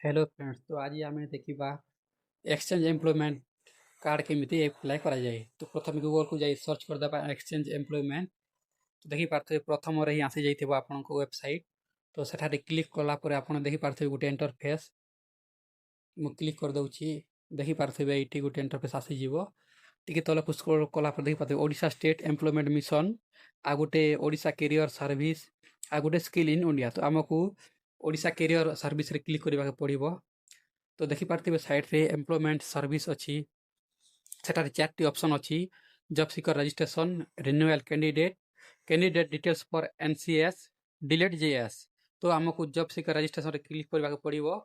Hello friends, तो आज आमे देखिबा एक्सचेंज एम्प्लॉयमेंट कार्ड केमिति अप्लाई करा जाए। तो प्रथम गूगल को जाई सर्च कर दबा एक्सचेंज एम्प्लॉयमेंट। तो देखि पारथे प्रथम रे ही आसी जाइथिबो आपनको वेबसाइट। तो सेठारे क्लिक कला परे आपण देखि पारथे गुटे इंटरफेस। मु क्लिक कर दउची। देखि पारथे एठी गुटे इंटरफेस आसी जीवो। टिके तले स्क्रॉल कला पर देखि पारथे Odisha state employment mission uh Gute Odisha career service uh Gute skill in India. तो हमकु ओडिशा कैरियर सर्विस रे क्लिक करबा के पड़िबो। तो देखि पारथिबे साइड रे एम्प्लॉयमेंट सर्विस अछि। सेटारे चारटी ऑप्शन अछि। Job seeker registration, renewal candidate, candidate details for NCS, delete JS. तो हमकु जॉब सीकर रजिस्ट्रेशन रे क्लिक करबा के पड़िबो।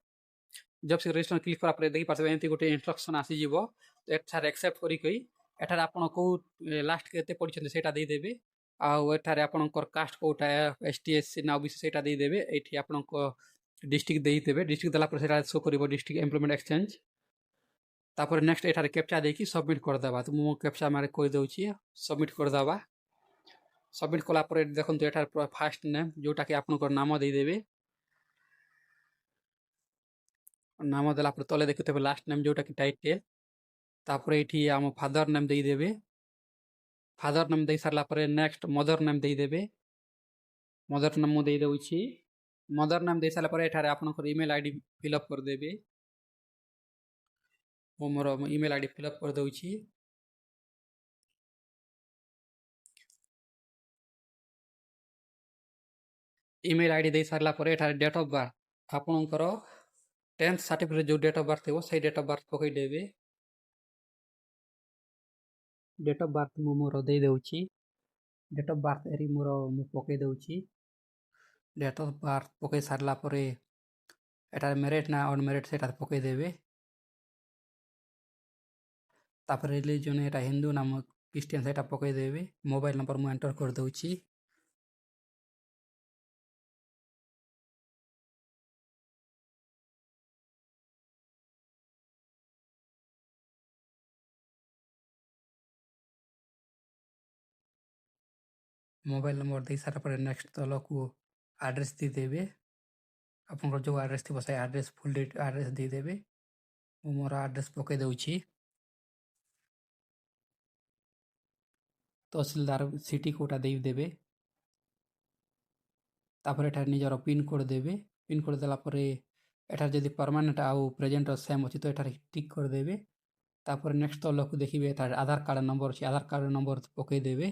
जॉब सीकर रजिस्ट्रेशन क्लिक करा पर देखि पारथिबे एंती गोटे इंस्ट्रक्शन आसी जीवो। तो एठारे एक्सेप्ट करि कई एठारे आपण को लास्ट केते पढिछन्ते सेटा देई देबे। आ एठारे आपणकर कास्ट कोटा एसटी एससी ना ओबीसी सेटा देई देबे। एठी आपणको डिस्ट्रिक्ट देई देबे। डिस्ट्रिक्ट दला पर सेटा शो करिवो डिस्ट्रिक्ट एम्प्लॉयमेंट एक्सचेंज। तापर नेक्स्ट एठारे कैप्चा देकी सबमिट कर दबा। तो मु कैप्चा मारे कहि दउची सबमिट कर दबा। सबमिट कला पर देखंतु एठारे फर्स्ट नेम जोटा कि आपनकर नाम देई देबे। नाम देला पर तले देखितबे लास्ट नेम जोटा कि टाइटल। तापर एठी हम फादर नेम देई देबे। फादर नेम देई सारला पर नेक्स्ट मदर नेम देई देबे। मदर नेम मु देई दउची। मदर नेम देई सारला पर एठारे आपनकर ईमेल आईडी फिल अप कर देबे। मु मोर ईमेल आईडी फिल अप कर दउची। ईमेल आईडी देई सारला पर एठारे डेट ऑफ बर्थ आपनकर 10th सर्टिफिकेट जो डेट ऑफ बर्थ थी से डेट ऑफ बर्थ पकई देबे। डेट ऑफ बर्थ मु मोर देई दउची। डेट ऑफ बर्थ एरी मोर मु पकई दउची। डेट ऑफ बर्थ पकई सारला परे एटार मेरिट ना अनमेरिट सेटा पकई देबे। तापर रिलीजन एटा हिंदू नाम क्रिश्चियन सेटा पकई देबे। मोबाइल नंबर मु एंटर कर दउची। मोबाइल नंबर दे सारा पर नेक्स्ट तलकू एड्रेस दे देबे। आपनकर जो एड्रेस थी से एड्रेस फुल डेट एड्रेस दे देबे। मु मोर एड्रेस पकई दउची। तहसीलदार सिटी कोटा दे देबे। तापर एठार निजर पिन कोड देबे। पिन कोड देला परे एठार जदि परमानेंट आउ प्रेजेंट सेम अछि तो एठार टिक कर देबे। तापर नेक्स्ट तलकू देखिबे एठार आधार कार्ड नंबर अछि। आधार कार्ड नंबर पकई देबे।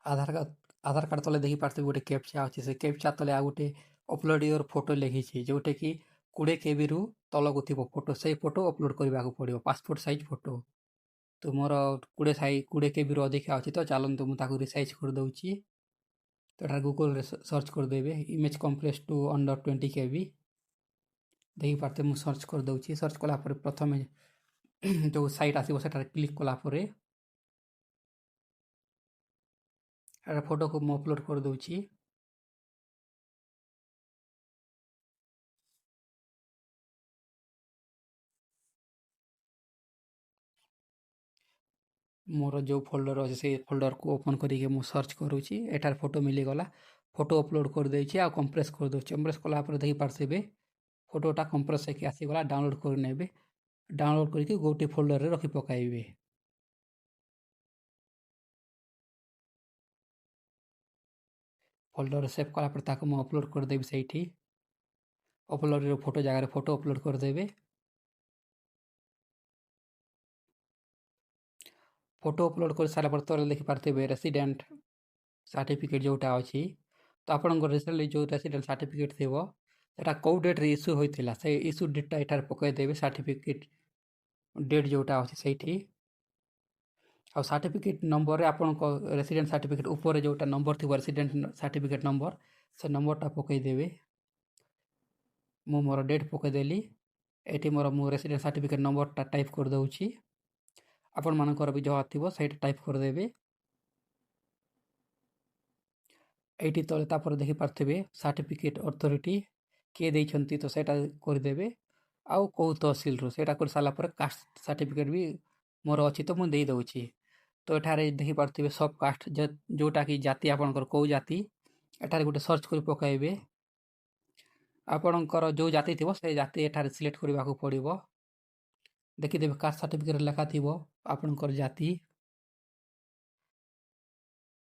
आधार कार्ड तले देखि पारथे गोटे कैप्चा अछि। से कैप्चा तले आ गोटे अपलोड योर फोटो लिखिछि जोटे कि 20 केबी रु तलकू थिबो फोटो। से फोटो अपलोड करबा को पड़िबो। Passport size photo. तो मोर 20 केबी रु अधिक अछि तो चलंतु मु ताकू रिसाइज कर दउची। तो एटा गूगल रे सर्च कर देबे इमेज कंप्रेस टू अंडर 20 केबी। देखि पारथे मु सर्च कर दउची। सर्च कला पर प्रथमे जो साइट आसीबो सेटा क्लिक कला परे एटा फोटो को मु अपलोड कर दउची। मोर जो फोल्डर अछि से फोल्डर को ओपन करिके मु सर्च करूची। एटार फोटो मिली गला। फोटो अपलोड कर देइछि आ कंप्रेस कर दउछि। कंप्रेस कला पर देखि पारथिबे फोटोटा कंप्रेस हेकि आसी गला। डाउनलोड कर नेबे। डाउनलोड करके गोटे फोल्डर रे रखि पकाइबे। फोल्डर सेव कला पर ताको मु अपलोड कर देबि सेठी। अपलोड रे फोटो जगह रे फोटो अपलोड कर देबे। फोटो अपलोड कर सारा पर तले देखि पारथिबे रेसिडेंट सर्टिफिकेट जोटा अछि। तो आपन रिसेंटली जो रेसिडेंट सर्टिफिकेट थिबो सेटा को डेट रे इश्यू होइथिला से इश्यू डेट एटार पकाइ देबे। सर्टिफिकेट डेट जोटा अछि सेठी। आ सर्टिफिकेट नंबर रे आपन को रेसिडेंट सर्टिफिकेट ऊपर जोटा नंबर थिबो रेसिडेंट सर्टिफिकेट नंबर से नंबर टा पकाइ देबे। मु मोर डेट पकाइ देली। एठी मोर मु रेसिडेंट सर्टिफिकेट नंबर टा टाइप कर दउची। आपन मानकर भी जो थिबो सेटा टाइप कर देबे। एठी तले तापर देखि पारथिबे सर्टिफिकेट अथॉरिटी के दैछंती तो सेटा कर देबे। आउ को तहसील रो सेटा कर साला पर कास्ट सर्टिफिकेट भी मोर अच्छी तो मुझे देदे। तो एठारे देखिपे सब कास्ट जोटा कि जाति आपंकर कौ जाति एठारे गोटे सर्च कर पकाइबे आपणकर जो जाति थी से जाति एठारे सिलेक्ट करने को पड़ो। देखिदेवे कास्ट सर्टिफिकेट लेखा थी आपणकर जाति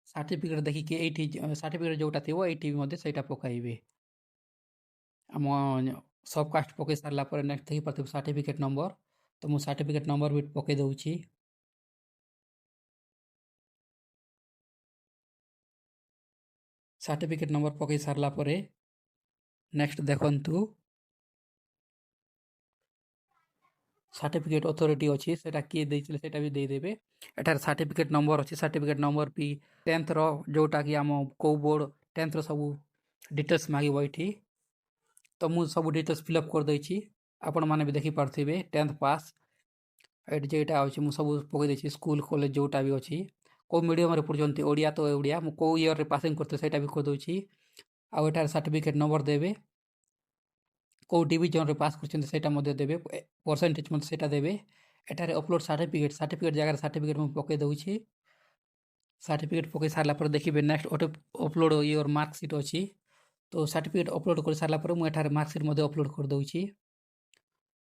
सर्टिफिकेट देखिए ये सर्टिफिकेट जोटा थी ये सहीटा पकाइबे आम सब कास्ट पकई सारापर नेक्स्ट देखिपे सर्टिफिकेट नंबर तो मुझे सर्टिफिकेट नंबर भी पकई दूची सर्टिफिकेट नंबर पकई सारापर नेक्स्ट देखु सर्टिफिकेट अथॉरिटी अच्छी से किए देटा भी देदेवे एटार सर्टिफिकेट नंबर अच्छी सर्टिफिकेट नंबर भी 10th रो जोटा कि आम कौ बोर्ड 10th रो सब डिटेल्स मांगब ये तो मुझे सब डिटेल्स फिलअप कर देछि आपण माने भी देखि पारथिबे 10th पास एट जेटा अछि मु सब पकई देछि स्कूल कॉलेज जोटा भी अछि को मीडियम रे पढुचंती ओडिया तो ओडिया मु को ईयर रे पासिंग करते सेटा भी कर दोछि आ एटार सर्टिफिकेट नंबर देबे को डिविजन रे पास करछन सेटा मध्ये देबे परसेंटेज मध्ये सेटा देबे एटारे अपलोड सर्टिफिकेट जगह सर्टिफिकेट मु पकई दोछि सर्टिफिकेट पकई सारला पर देखिबे next auto upload your marksheet अछि तो सर्टिफिकेट अपलोड कर सारला पर मु एठारे मार्कशीट मध्ये अपलोड कर दोछि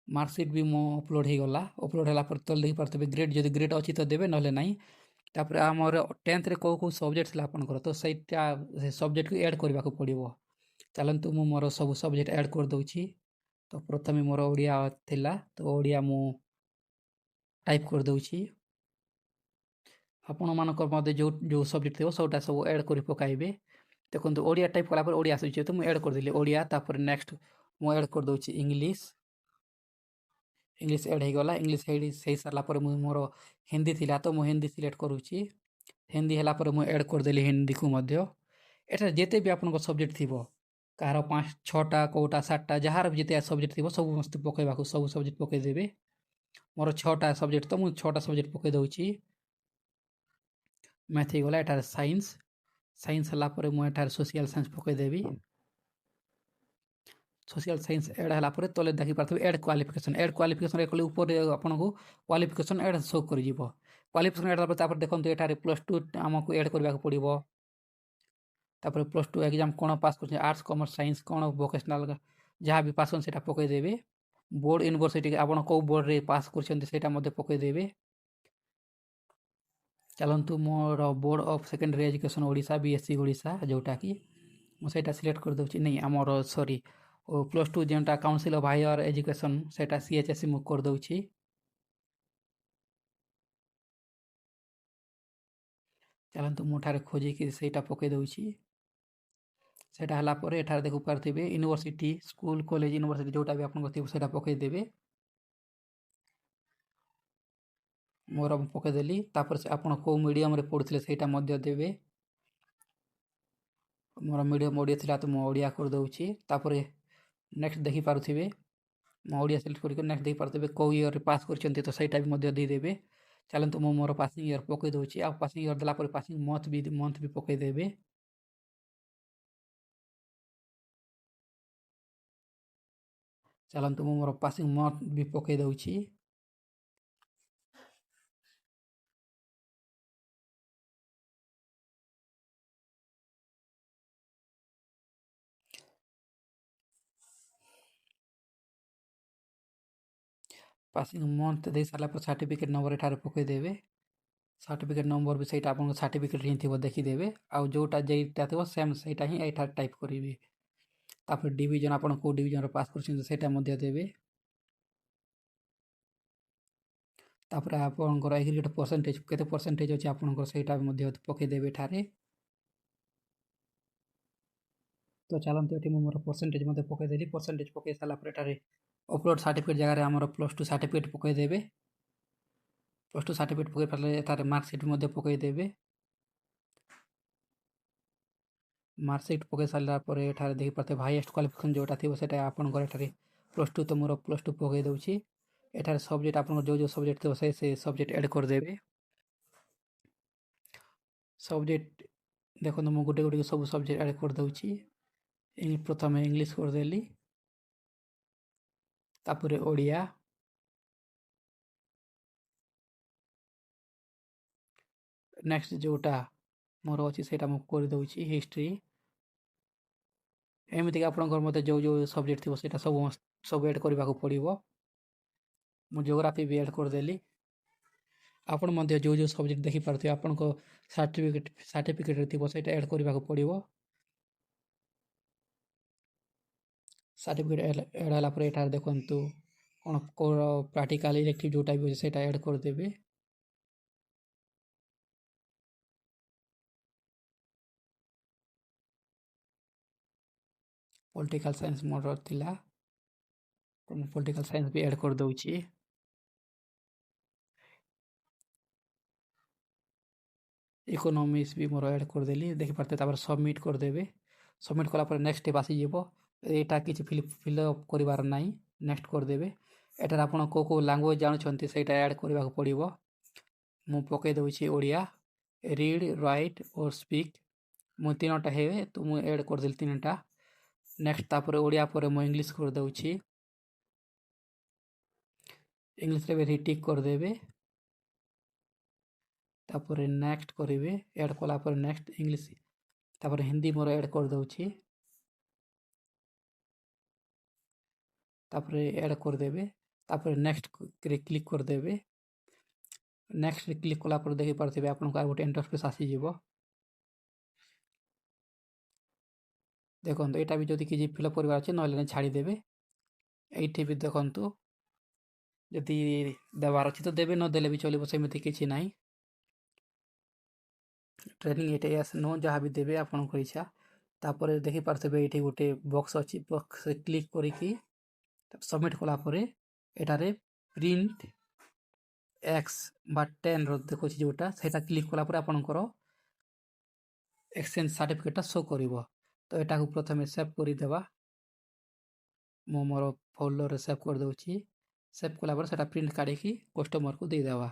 मार्कशीट भी मो अपलोड हो गला अपलोड होला पर तल देखि पारतबे ग्रेड जदि ग्रेड अछि तो देबे नले नाही तापर हमर 10th रे को सब्जेक्ट थिला आपनकर तो सेटा सब्जेक्ट को ऐड करबा को पड़िबो चलंतु मु मोर सब सब्जेक्ट ऐड कर दोछि तो प्रथमे मोर ओडिया थिला तो ओडिया मु टाइप कर दोछि आपण मानकर मध्ये जो जो सब्जेक्ट थिबो सबटा सब ऐड करि पकाइबे देखंतु ओडिया टाइप कला पर ओडिया आसी तो मु ऐड कर देली ओडिया तापर नेक्स्ट मु ऐड कर दोछि इंग्लिश इंग्लिश ऐड हो गला इंग्लिश सही सारा पर मोर हिंदी थिला तो मु हिंदी सिलेक्ट करूची हिंदी हला पर मु ऐड कर देली हिंदी को मध्य एटा जेते भी आपन सब्जेक्ट थिबो कार 5-6टा कोटा 7टा जहार भी जेते सब्जेक्ट थिबो सब मस्त पकेबा को सब सब्जेक्ट पके देबे मोर 6टा सब्जेक्ट तो मु 6टा सब्जेक्ट पके दोची मैथ हो गला एटा साइंस साइंस हला पर मु एटा सोशल साइंस पके देबी सोशल साइंस एड हला पर तले देखि पारथबे एड क्वालिफिकेशन रे कले ऊपर आपन को क्वालिफिकेशन एड शो कर जिवो क्वालिफिकेशन एड पर तापर देखंतु एटारे +2 हमकु एड करबा को पड़िबो तापर +2 एग्जाम कोन पास कर आर्ट्स कॉमर्स साइंस कोन वोकेशनल जहाँ भी पास सेटा पके देबे बोर्ड यूनिवर्सिटी के आपन को बोर्ड रे पास करछन्ते सेटा मध्ये पके देबे चलंतु मोर board of secondary education Odisha BSC Odisha जोटा कि मु सेटा सिलेक्ट कर दोछि नहीं हमर सॉरी +2 जेनटा काउंसिल ऑफ हायर एजुकेशन सेटा सीएचएससी मु कर दोछि चलंतु मोठारे खोजी कि सेटा पके दोछि सेटा हला पर एठार देखु पारथिबे यूनिवर्सिटी स्कूल कॉलेज यूनिवर्सिटी जोटा भी आपन गति सेटा पके देबे मोर पके देली तापर से आपन को मीडियम रे पढुथले सेटा मध्ये देबे मोर मीडियम ओडिया थिला तो मु ओडिया कर दोछि तापर नेक्स्ट देखि पारुथिबे मु ओडिया सिलेक्ट करिक नेक्स्ट देखि पारुथिबे को ईयर रे पास करछन्ते तो सेटा भी मध्ये दे देबे चलंतु मु मोर पासिंग ईयर पके दोछि आ पासिंग ईयर देला पर पासिंग मंथ भी पके देबे चलंतु मु मोर पासिंग मंथ भी पके दोछि पासिंग मंथ दे सारा पर सर्टिफिकेट नंबर एठारे पके देबे सर्टिफिकेट नंबर भी सेटा आपन सर्टिफिकेट ही थिबो देखि देबे आ जोटा जेटा थिबो सेम सेटा ही एठा टाइप करिवे तापर डिवीजन आपन को डिवीजन रे पास करछन सेटा मध्ये देबे तापर आपनकर एग्रीगेट परसेंटेज केते परसेंटेज अछि आपनकर सेटा मध्ये पके देबे एठारे तो चलंतु एठी मोर परसेंटेज मध्ये पके देली परसेंटेज पके साला पर एठारे अपलोड सर्टिफिकेट जगह रे हमर +2 सर्टिफिकेट पके देबे +2 सर्टिफिकेट पके पाले एठारे मार्कशीट मध्ये पके देबे मार्कशीट पके साला पर एठारे देखि पाते हाईएस्ट क्वालिफिकेशन जोटा थिबो सेटा आपनकर एठारे +2 तो मोर +2 पके दोछि एठारे सब्जेक्ट आपनकर जो जो सब्जेक्ट थिबो से सब्जेक्ट ऐड कर देबे सब्जेक्ट देखो मु गोटे गोटे सब सब्जेक्ट ऐड कर दोछि प्रथम इंग्लिश कर देली तापर ओडिया ନେକ୍ସଟ ଯେଉଁଟା ମୋର ଅଛି ସେଇଟା ମୁଁ କରିଦେଉଛି ହିଷ୍ଟ୍ରି। ଏମିତିକି ଆପଣଙ୍କର ମୋତେ ଯେଉଁ ସବଜେକ୍ଟ ଥିବ ସେଇଟା ସବୁ ଏଡ଼୍ କରିବାକୁ ପଡ଼ିବ। ମୁଁ ଜିଓଗ୍ରାଫି ବି ଏଡ଼୍ କରିଦେଲି। ଆପଣ ମଧ୍ୟ ଯେଉଁ ସବଜେକ୍ଟ ଦେଖିପାରୁଥିବେ ଆପଣଙ୍କ ସାର୍ଟିଫିକେଟରେ ଥିବ ସେଇଟା ଏଡ଼୍ କରିବାକୁ ପଡ଼ିବ। ସାର୍ଟିଫିକେଟ୍ ଏଡ଼୍ ହେଲା ପରେ ଏଠାରେ ଦେଖନ୍ତୁ କ'ଣ ପ୍ରାକ୍ଟିକାଲ ଇଲେକ୍ଟିଭ୍ ଯେଉଁଟା ବି ଅଛି ସେଇଟା ଏଡ଼୍ କରିଦେବେ। ପଲିଟିକାଲ ସାଇନ୍ସ ମୋର ଥିଲା, ତ ମୁଁ ପଲିଟିକାଲ ସାଇନ୍ସ ବି ଏଡ଼୍ କରିଦେଉଛି। ଇକୋନୋମିକ୍ସ ବି ମୋର ଏଡ଼୍ କରିଦେଲି, ଦେଖିପାରୁଥିବେ। ତାପରେ ସବମିଟ୍ କରିଦେବେ। ସବମିଟ୍ କଲା ପରେ ନେକ୍ସଟ ଷ୍ଟେପ୍ ଆସିଯିବ। ଏଇଟା କିଛି ଫିଲ୍ଅପ୍ କରିବାର ନାହିଁ, ନେକ୍ସଟ କରିଦେବେ। ଏଠାରେ ଆପଣ କେଉଁ ଲାଙ୍ଗୁଏଜ୍ ଜାଣୁଛନ୍ତି ସେଇଟା ଏଡ଼୍ କରିବାକୁ ପଡ଼ିବ। ମୁଁ ପକାଇ ଦେଉଛି ଓଡ଼ିଆ। ରିଡ୍, ରାଇଟ୍ ଓ ସ୍ପିକ୍ ମୁଁ ତିନୋଟା ହେବେ, ତ ମୁଁ ଏଡ଼୍ କରିଦେଲି ତିନିଟା। ନେକ୍ସଟ ତାପରେ ଓଡ଼ିଆ ପରେ ମୁଁ ଇଂଲିଶ କରିଦେଉଛି। ଇଂଲିଶରେ ବି ଟିକ୍ କରିଦେବେ। ତାପରେ ନେକ୍ସଟ କରିବେ। ଏଡ଼୍ କଲା ପରେ ନେକ୍ସଟ ଇଂଲିଶ, ତାପରେ ହିନ୍ଦୀ ମୋର ଏଡ଼୍ କରିଦେଉଛି। ତାପରେ ଏଡ଼୍ କରିଦେବେ। ତାପରେ ନେକ୍ସଟରେ କ୍ଲିକ୍ କରିଦେବେ। ନେକ୍ସଟରେ କ୍ଲିକ୍ କଲା ପରେ ଦେଖିପାରୁଥିବେ ଆପଣଙ୍କୁ ଆଉ ଗୋଟେ ଇଣ୍ଟରଫେସ୍ ଆସିଯିବ। ଦେଖନ୍ତୁ ଏଇଟା ବି ଯଦି କିଛି ଫିଲ୍ଅପ୍ କରିବାର ଅଛି ନହେଲେ ଛାଡ଼ିଦେବେ। ଏଇଠି ବି ଦେଖନ୍ତୁ ଯଦି ଦେବାର ଅଛି ତ ଦେବେ, ନଦେଲେ ବି ଚଳିବ, ସେମିତି କିଛି ନାହିଁ। ଟ୍ରେନିଂ ଏଇଟା ନ ଯାହା ବି ଦେବେ ଆପଣଙ୍କ ଇଚ୍ଛା। ତାପରେ ଦେଖିପାରୁଥିବେ ଏଇଠି ଗୋଟେ ବକ୍ସ ଅଛି, ବକ୍ସରେ କ୍ଲିକ୍ କରିକି ସବମିଟ୍ କଲା ପରେ ଏଠାରେ ପ୍ରିଣ୍ଟ ଏକ୍ସ ବା 10ର ଦେଖୁଛି ଯେଉଁଟା, ସେଇଟା କ୍ଲିକ୍ କଲା ପରେ ଆପଣଙ୍କର ଏକ୍ସଚେଞ୍ଜ ସାର୍ଟିଫିକେଟଟା ଶୋ କରିବ। ତ ଏଟାକୁ ପ୍ରଥମେ ସେଭ୍ କରିଦେବା। ମୁଁ ମୋର ଫୋଲ୍ଡରରେ ସେଭ୍ କରିଦେଉଛି। ସେଭ୍ କଲା ପରେ ସେଇଟା ପ୍ରିଣ୍ଟ କାଢ଼ିକି କଷ୍ଟମରକୁ ଦେଇଦେବା।